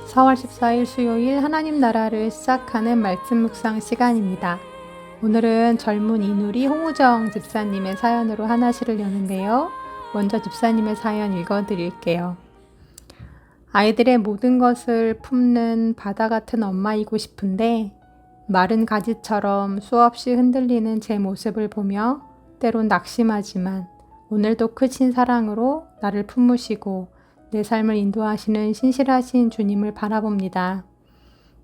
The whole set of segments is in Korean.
4월 14일 수요일 하나님 나라를 시작하는 말씀 묵상 시간입니다. 오늘은 젊은 이누리 홍우정 집사님의 사연으로 하나씩을 여는데요. 먼저 집사님의 사연 읽어드릴게요. 아이들의 모든 것을 품는 바다 같은 엄마이고 싶은데 마른 가지처럼 수없이 흔들리는 제 모습을 보며 때론 낙심하지만 오늘도 크신 사랑으로 나를 품으시고 내 삶을 인도하시는 신실하신 주님을 바라봅니다.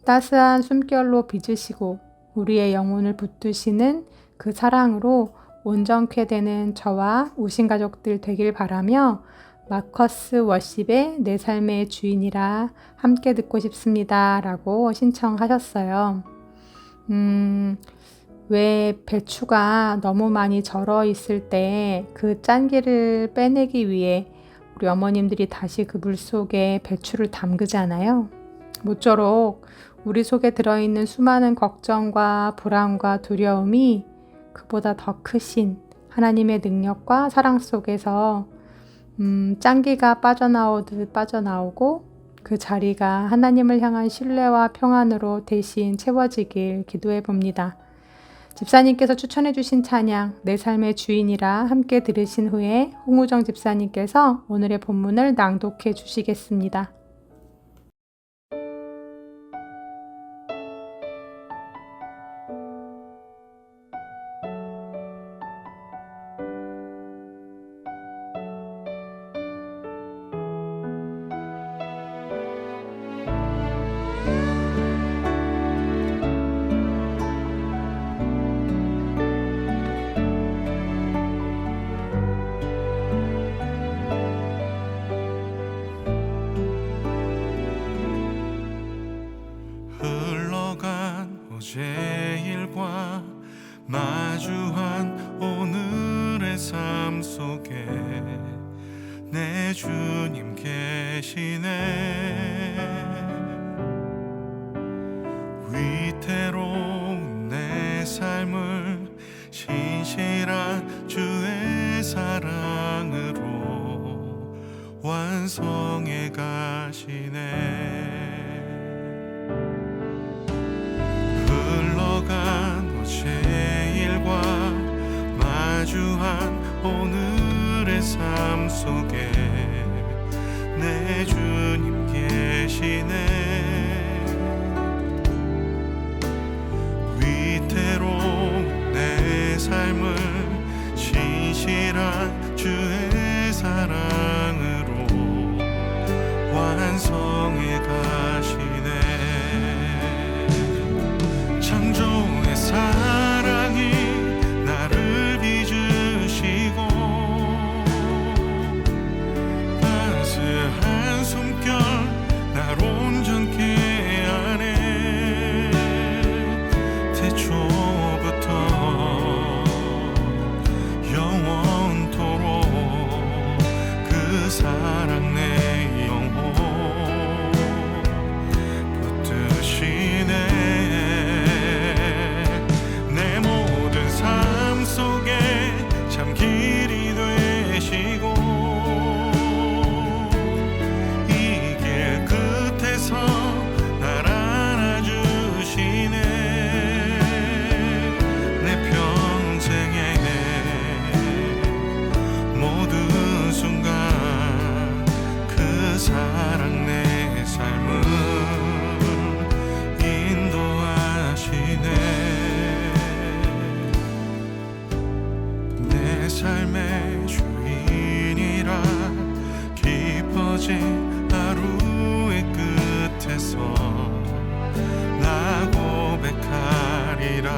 따스한 숨결로 빚으시고 우리의 영혼을 붙드시는 그 사랑으로 온전케 되는 저와 우신 가족들 되길 바라며 마커스 워십의 내 삶의 주인이라 함께 듣고 싶습니다. 라고 신청하셨어요. 왜 배추가 너무 많이 절어 있을 때 그 짠기를 빼내기 위해 우리 어머님들이 다시 그 물 속에 배추를 담그잖아요. 모쪼록 우리 속에 들어있는 수많은 걱정과 불안과 두려움이 그보다 더 크신 하나님의 능력과 사랑 속에서 짠기가 빠져나오듯 빠져나오고 그 자리가 하나님을 향한 신뢰와 평안으로 대신 채워지길 기도해 봅니다. 집사님께서 추천해 주신 찬양 내 삶의 주인이라 함께 들으신 후에 홍우정 집사님께서 오늘의 본문을 낭독해 주시겠습니다. 어제 일과 마주한 오늘의 삶 속에 내 주님 계시네. 위태로운 내 삶을 신실한 주의 사랑으로 완성해 가시네. 어제 일과 마주한 오늘의 삶 속에 내 주님 계시네. 위태로운 내 삶을 신실한 주의 사랑으로 완성해 가시네. 창조의 사랑이 나를 빚으시고 따스한 숨결 날 온전케 하네. 태초부터 영원토록 그 사랑 내 영혼 붙드시네. 길이 되시고 이 길 끝에서 날 안아주시네. 내 평생의 모든 순간 그 사랑 내 삶을 인도하시네. 내 삶의 주인이라 깊어진 하루의 끝에서 나 고백하리라.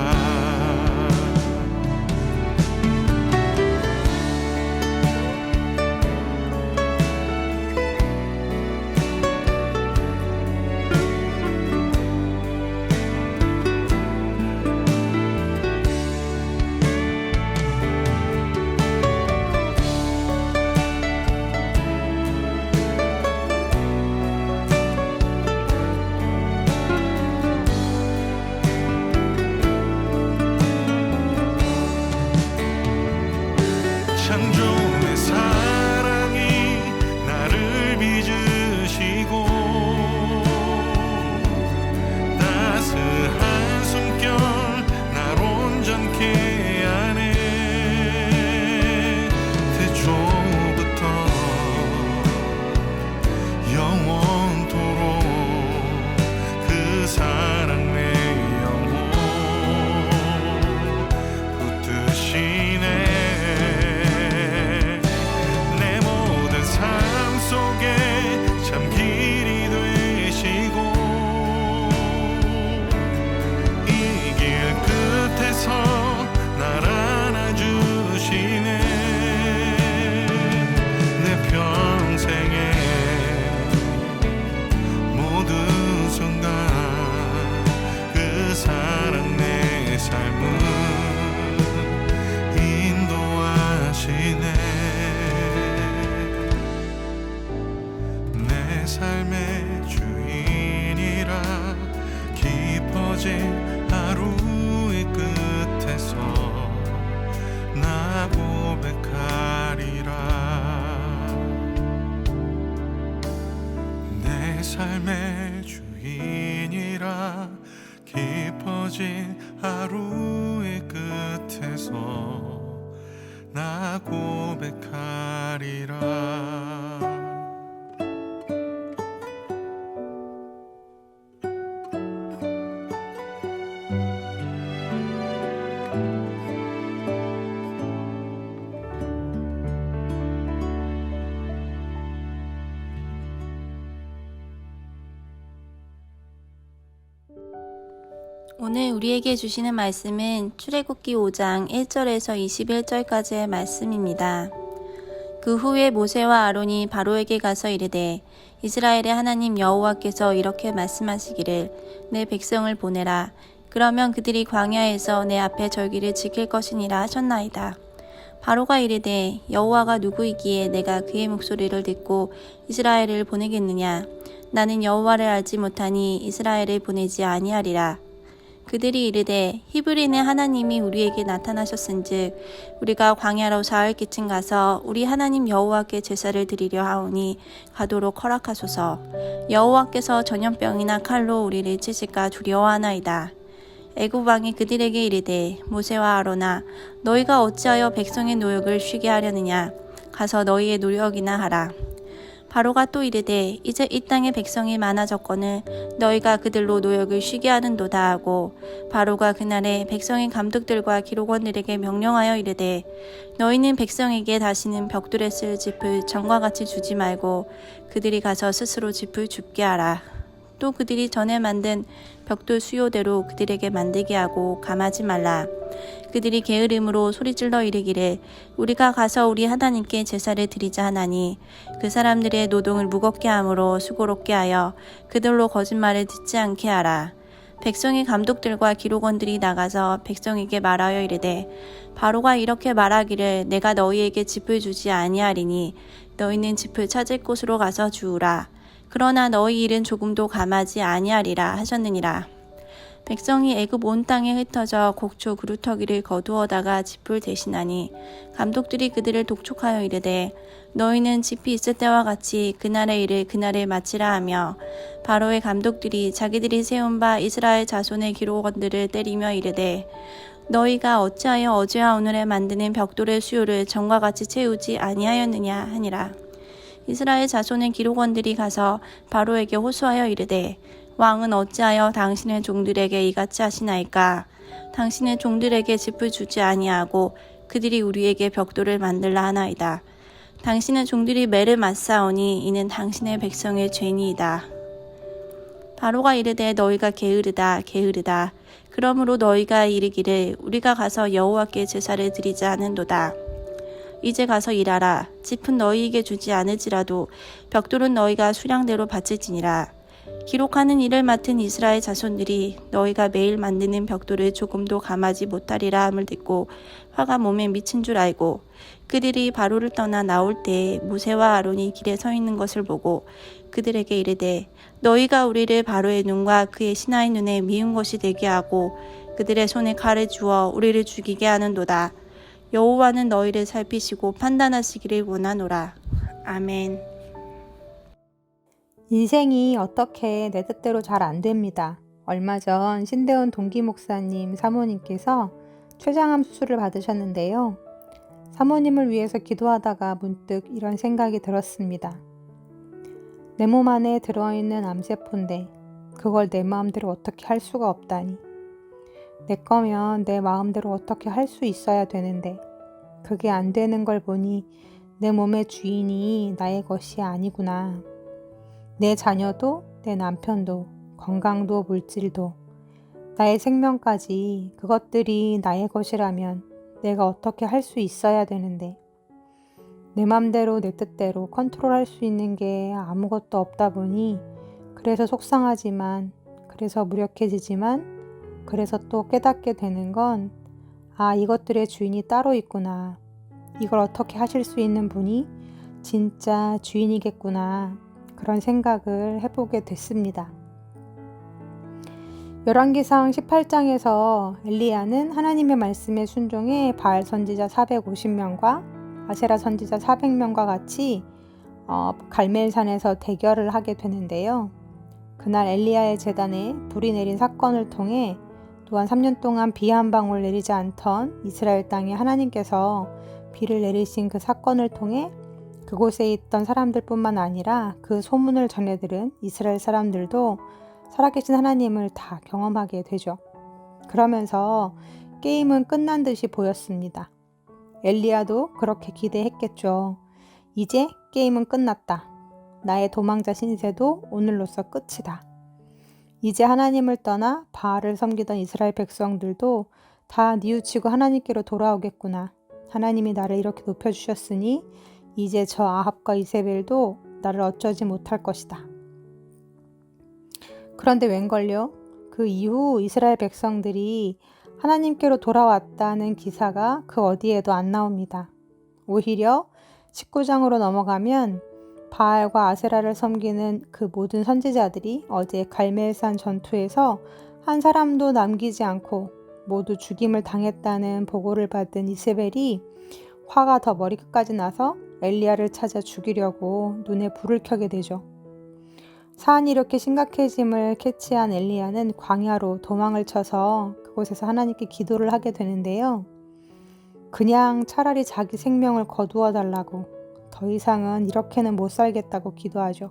삶의 주인이라 깊어진 하루의 끝에서 나 고백하리라. 내 삶의 주인이라 깊어진 하루의 끝에서 나 고백하리라. 오늘 우리에게 주시는 말씀은 출애굽기 5장 1절에서 21절까지의 말씀입니다. 그 후에 모세와 아론이 바로에게 가서 이르되 이스라엘의 하나님 여호와께서 이렇게 말씀하시기를 내 백성을 보내라. 그러면 그들이 광야에서 내 앞에 절기를 지킬 것이니라 하셨나이다. 바로가 이르되 여호와가 누구이기에 내가 그의 목소리를 듣고 이스라엘을 보내겠느냐. 나는 여호와를 알지 못하니 이스라엘을 보내지 아니하리라. 그들이 이르되 히브리인의 하나님이 우리에게 나타나셨은즉 우리가 광야로 사흘 기층 가서 우리 하나님 여호와께 제사를 드리려 하오니 가도록 허락하소서. 여호와께서 전염병이나 칼로 우리를 치실까 두려워하나이다. 애굽 왕이 그들에게 이르되 모세와 아론아 너희가 어찌하여 백성의 노역을 쉬게 하려느냐. 가서 너희의 노역이나 하라. 바로가 또 이르되 이제 이 땅의 백성이 많아졌거늘 너희가 그들로 노역을 쉬게 하는도다 하고 바로가 그날에 백성의 감독들과 기록원들에게 명령하여 이르되 너희는 백성에게 다시는 벽돌에 쓸 짚을 전과 같이 주지 말고 그들이 가서 스스로 짚을 줍게 하라. 또 그들이 전에 만든 벽돌 수요대로 그들에게 만들게 하고 감하지 말라. 그들이 게으름으로 소리질러 이르기를 우리가 가서 우리 하나님께 제사를 드리자 하나니 그 사람들의 노동을 무겁게 함으로 수고롭게 하여 그들로 거짓말을 듣지 않게 하라. 백성의 감독들과 기록원들이 나가서 백성에게 말하여 이르되 바로가 이렇게 말하기를 내가 너희에게 짚을 주지 아니하리니 너희는 짚을 찾을 곳으로 가서 주우라. 그러나 너희 일은 조금도 감하지 아니하리라 하셨느니라. 백성이 애굽 온 땅에 흩어져 곡초 그루터기를 거두어다가 짚을 대신하니 감독들이 그들을 독촉하여 이르되 너희는 짚이 있을 때와 같이 그날의 일을 그날에 마치라 하며 바로의 감독들이 자기들이 세운 바 이스라엘 자손의 기록원들을 때리며 이르되 너희가 어찌하여 어제와 오늘에 만드는 벽돌의 수요를 전과 같이 채우지 아니하였느냐 하니라. 이스라엘 자손의 기록원들이 가서 바로에게 호소하여 이르되 왕은 어찌하여 당신의 종들에게 이같이 하시나이까. 당신의 종들에게 짚을 주지 아니하고 그들이 우리에게 벽돌을 만들라 하나이다. 당신의 종들이 매를 맞사오니 이는 당신의 백성의 죄니이다. 바로가 이르되 너희가 게으르다 게으르다. 그러므로 너희가 이르기를 우리가 가서 여호와께 제사를 드리자 하는도다. 이제 가서 일하라. 짚은 너희에게 주지 않을지라도 벽돌은 너희가 수량대로 바칠지니라. 기록하는 일을 맡은 이스라엘 자손들이 너희가 매일 만드는 벽돌을 조금도 감하지 못하리라 함을 듣고 화가 몸에 미친 줄 알고 그들이 바로를 떠나 나올 때에 모세와 아론이 길에 서 있는 것을 보고 그들에게 이르되 너희가 우리를 바로의 눈과 그의 신하의 눈에 미운 것이 되게 하고 그들의 손에 칼을 주어 우리를 죽이게 하는도다. 여호와는 너희를 살피시고 판단하시기를 원하노라. 아멘. 인생이 어떻게 내 뜻대로 잘 안 됩니다. 얼마 전 신대원 동기 목사님 사모님께서 췌장암 수술을 받으셨는데요. 사모님을 위해서 기도하다가 문득 이런 생각이 들었습니다. 내 몸 안에 들어있는 암세포인데 그걸 내 마음대로 어떻게 할 수가 없다니. 내 거면 내 마음대로 어떻게 할 수 있어야 되는데 그게 안 되는 걸 보니 내 몸의 주인이 나의 것이 아니구나. 내 자녀도 내 남편도 건강도 물질도 나의 생명까지 그것들이 나의 것이라면 내가 어떻게 할 수 있어야 되는데 내 맘대로 내 뜻대로 컨트롤할 수 있는 게 아무것도 없다 보니 그래서 속상하지만 그래서 무력해지지만 그래서 또 깨닫게 되는 건 이것들의 주인이 따로 있구나. 이걸 어떻게 하실 수 있는 분이 진짜 주인이겠구나 그런 생각을 해보게 됐습니다. 열왕기상 18장에서 엘리야는 하나님의 말씀에 순종해 바알 선지자 450명과 아세라 선지자 400명과 같이 갈멜산에서 대결을 하게 되는데요. 그날 엘리야의 제단에 불이 내린 사건을 통해 또한 3년 동안 비 한 방울 내리지 않던 이스라엘 땅에 하나님께서 비를 내리신 그 사건을 통해 그곳에 있던 사람들뿐만 아니라 그 소문을 전해 들은 이스라엘 사람들도 살아계신 하나님을 다 경험하게 되죠. 그러면서 게임은 끝난 듯이 보였습니다. 엘리야도 그렇게 기대했겠죠. 이제 게임은 끝났다. 나의 도망자 신세도 오늘로써 끝이다. 이제 하나님을 떠나 바알을 섬기던 이스라엘 백성들도 다 뉘우치고 하나님께로 돌아오겠구나. 하나님이 나를 이렇게 높여주셨으니 이제 저 아합과 이세벨도 나를 어쩌지 못할 것이다. 그런데 웬걸요? 그 이후 이스라엘 백성들이 하나님께로 돌아왔다는 기사가 그 어디에도 안 나옵니다. 오히려 19장으로 넘어가면 바알과 아세라를 섬기는 그 모든 선지자들이 어제 갈멜산 전투에서 한 사람도 남기지 않고 모두 죽임을 당했다는 보고를 받은 이세벨이 화가 더 머리끝까지 나서 엘리야를 찾아 죽이려고 눈에 불을 켜게 되죠. 사안이 이렇게 심각해짐을 캐치한 엘리야는 광야로 도망을 쳐서 그곳에서 하나님께 기도를 하게 되는데요. 그냥 차라리 자기 생명을 거두어 달라고, 더 이상은 이렇게는 못 살겠다고 기도하죠.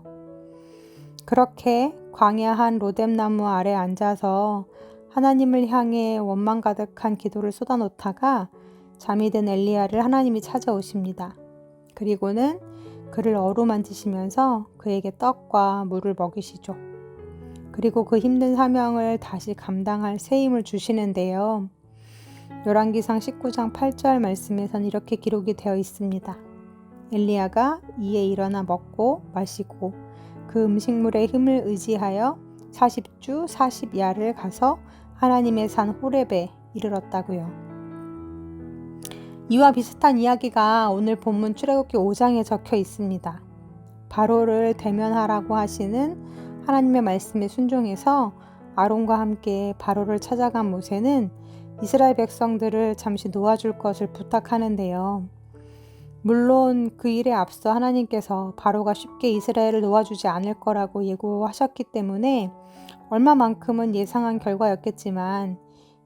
그렇게 광야 한 로뎀나무 아래 앉아서 하나님을 향해 원망 가득한 기도를 쏟아놓다가 잠이 든 엘리야를 하나님이 찾아오십니다. 그리고는 그를 어루만지시면서 그에게 떡과 물을 먹이시죠. 그리고 그 힘든 사명을 다시 감당할 새 힘을 주시는데요. 열왕기상 19장 8절 말씀에선 이렇게 기록이 되어 있습니다. 엘리야가 이에 일어나 먹고 마시고 그 음식물의 힘을 의지하여 40주 40야를 가서 하나님의 산 호렙에 이르렀다고요. 이와 비슷한 이야기가 오늘 본문 출애굽기 5장에 적혀 있습니다. 바로를 대면하라고 하시는 하나님의 말씀에 순종해서 아론과 함께 바로를 찾아간 모세는 이스라엘 백성들을 잠시 놓아줄 것을 부탁하는데요. 물론 그 일에 앞서 하나님께서 바로가 쉽게 이스라엘을 놓아주지 않을 거라고 예고하셨기 때문에 얼마만큼은 예상한 결과였겠지만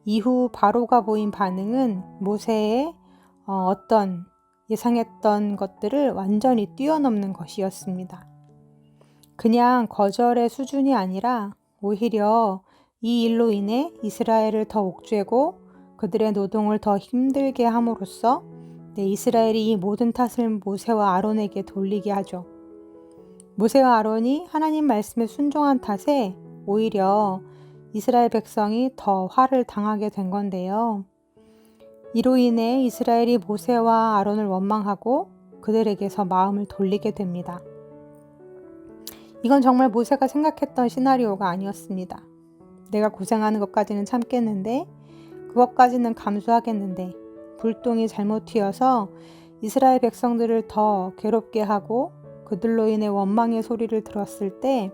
이후 바로가 보인 반응은 모세의 어떤 예상했던 것들을 완전히 뛰어넘는 것이었습니다. 그냥 거절의 수준이 아니라 오히려 이 일로 인해 이스라엘을 더 옥죄고 그들의 노동을 더 힘들게 함으로써 이스라엘이 이 모든 탓을 모세와 아론에게 돌리게 하죠. 모세와 아론이 하나님 말씀에 순종한 탓에 오히려 이스라엘 백성이 더 화를 당하게 된 건데요. 이로 인해 이스라엘이 모세와 아론을 원망하고 그들에게서 마음을 돌리게 됩니다. 이건 정말 모세가 생각했던 시나리오가 아니었습니다. 내가 고생하는 것까지는 참겠는데, 그것까지는 감수하겠는데, 불똥이 잘못 튀어서 이스라엘 백성들을 더 괴롭게 하고 그들로 인해 원망의 소리를 들었을 때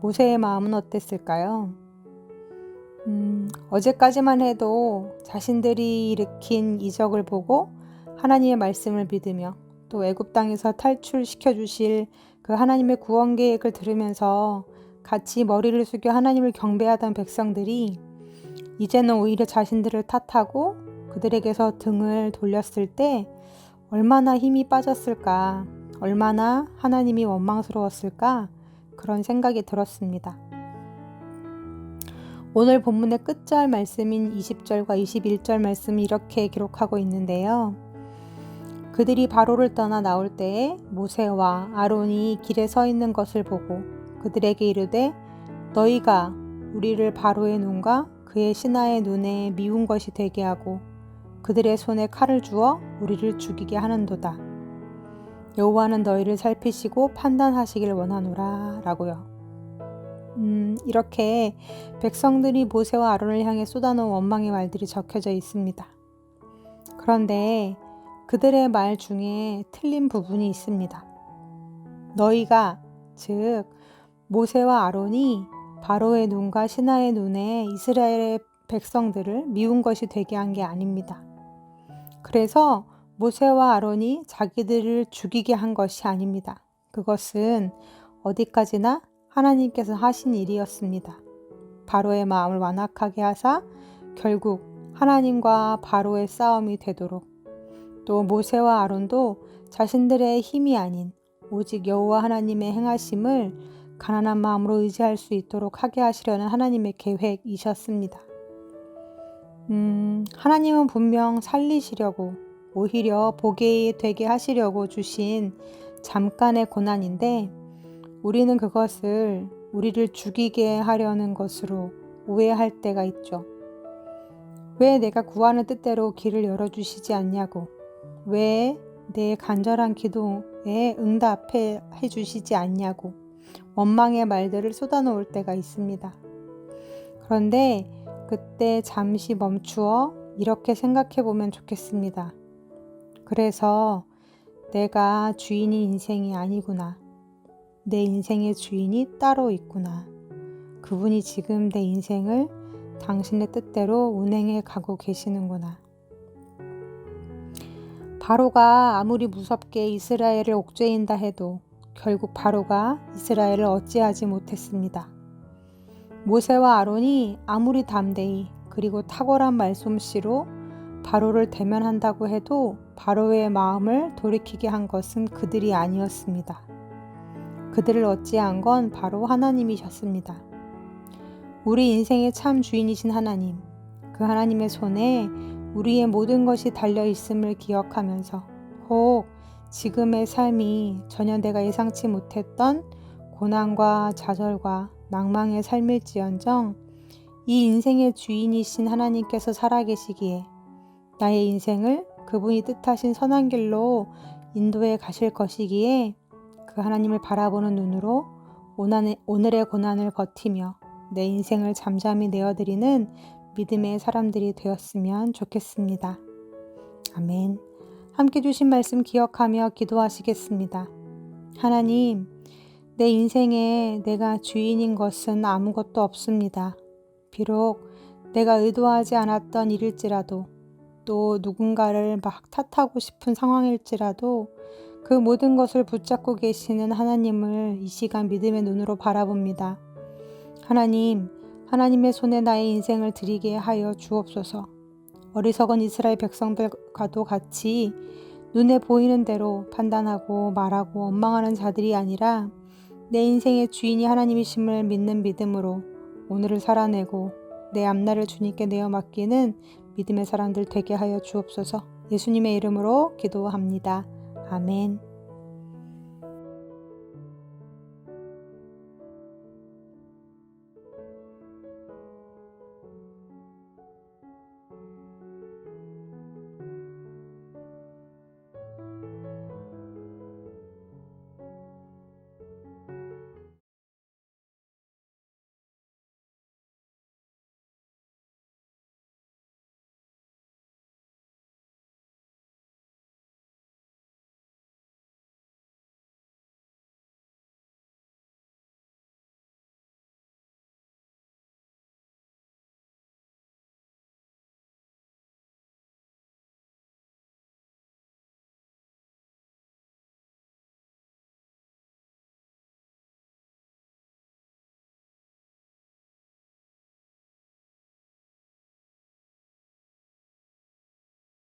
모세의 마음은 어땠을까요? 어제까지만 해도 자신들이 일으킨 이적을 보고 하나님의 말씀을 믿으며 또 애굽 땅에서 탈출시켜 주실 그 하나님의 구원 계획을 들으면서 같이 머리를 숙여 하나님을 경배하던 백성들이 이제는 오히려 자신들을 탓하고 그들에게서 등을 돌렸을 때 얼마나 힘이 빠졌을까, 얼마나 하나님이 원망스러웠을까, 그런 생각이 들었습니다. 오늘 본문의 끝절 말씀인 20절과 21절 말씀이 이렇게 기록하고 있는데요. 그들이 바로를 떠나 나올 때에 모세와 아론이 길에 서 있는 것을 보고 그들에게 이르되 너희가 우리를 바로의 눈과 그의 신하의 눈에 미운 것이 되게 하고 그들의 손에 칼을 주어 우리를 죽이게 하는도다. 여호와는 너희를 살피시고 판단하시길 원하노라 라고요. 이렇게 백성들이 모세와 아론을 향해 쏟아놓은 원망의 말들이 적혀져 있습니다. 그런데 그들의 말 중에 틀린 부분이 있습니다. 너희가 즉 모세와 아론이 바로의 눈과 신하의 눈에 이스라엘의 백성들을 미운 것이 되게 한 게 아닙니다. 그래서 모세와 아론이 자기들을 죽이게 한 것이 아닙니다. 그것은 어디까지나 하나님께서 하신 일이었습니다. 바로의 마음을 완악하게 하사 결국 하나님과 바로의 싸움이 되도록, 또 모세와 아론도 자신들의 힘이 아닌 오직 여호와 하나님의 행하심을 가난한 마음으로 의지할 수 있도록 하게 하시려는 하나님의 계획이셨습니다. 하나님은 분명 살리시려고, 오히려 보게 되게 하시려고 주신 잠깐의 고난인데, 우리는 그것을 우리를 죽이게 하려는 것으로 오해할 때가 있죠. 왜 내가 구하는 뜻대로 길을 열어주시지 않냐고, 왜 내 간절한 기도에 응답해 주시지 않냐고 원망의 말들을 쏟아놓을 때가 있습니다. 그런데 그때 잠시 멈추어 이렇게 생각해 보면 좋겠습니다. 그래서 내가 주인이 인생이 아니구나. 내 인생의 주인이 따로 있구나. 그분이 지금 내 인생을 당신의 뜻대로 운행해 가고 계시는구나. 바로가 아무리 무섭게 이스라엘을 옥죄인다 해도 결국 바로가 이스라엘을 어찌하지 못했습니다. 모세와 아론이 아무리 담대히 그리고 탁월한 말솜씨로 바로를 대면한다고 해도 바로의 마음을 돌이키게 한 것은 그들이 아니었습니다. 그들을 어찌한 건 바로 하나님이셨습니다. 우리 인생의 참 주인이신 하나님, 그 하나님의 손에 우리의 모든 것이 달려 있음을 기억하면서 혹 지금의 삶이 전혀 내가 예상치 못했던 고난과 좌절과 낭망의 삶일지언정 이 인생의 주인이신 하나님께서 살아계시기에 나의 인생을 그분이 뜻하신 선한 길로 인도해 가실 것이기에 그 하나님을 바라보는 눈으로 오늘의 고난을 버티며 내 인생을 잠잠히 내어드리는 믿음의 사람들이 되었으면 좋겠습니다. 아멘. 함께 주신 말씀 기억하며 기도하시겠습니다. 하나님, 내 인생에 내가 주인인 것은 아무것도 없습니다. 비록 내가 의도하지 않았던 일일지라도, 또 누군가를 막 탓하고 싶은 상황일지라도 그 모든 것을 붙잡고 계시는 하나님을 이 시간 믿음의 눈으로 바라봅니다. 하나님, 하나님의 손에 나의 인생을 드리게 하여 주옵소서. 어리석은 이스라엘 백성들과도 같이 눈에 보이는 대로 판단하고 말하고 원망하는 자들이 아니라 내 인생의 주인이 하나님이심을 믿는 믿음으로 오늘을 살아내고 내 앞날을 주님께 내어 맡기는 믿음의 사람들 되게 하여 주옵소서. 예수님의 이름으로 기도합니다. 아멘.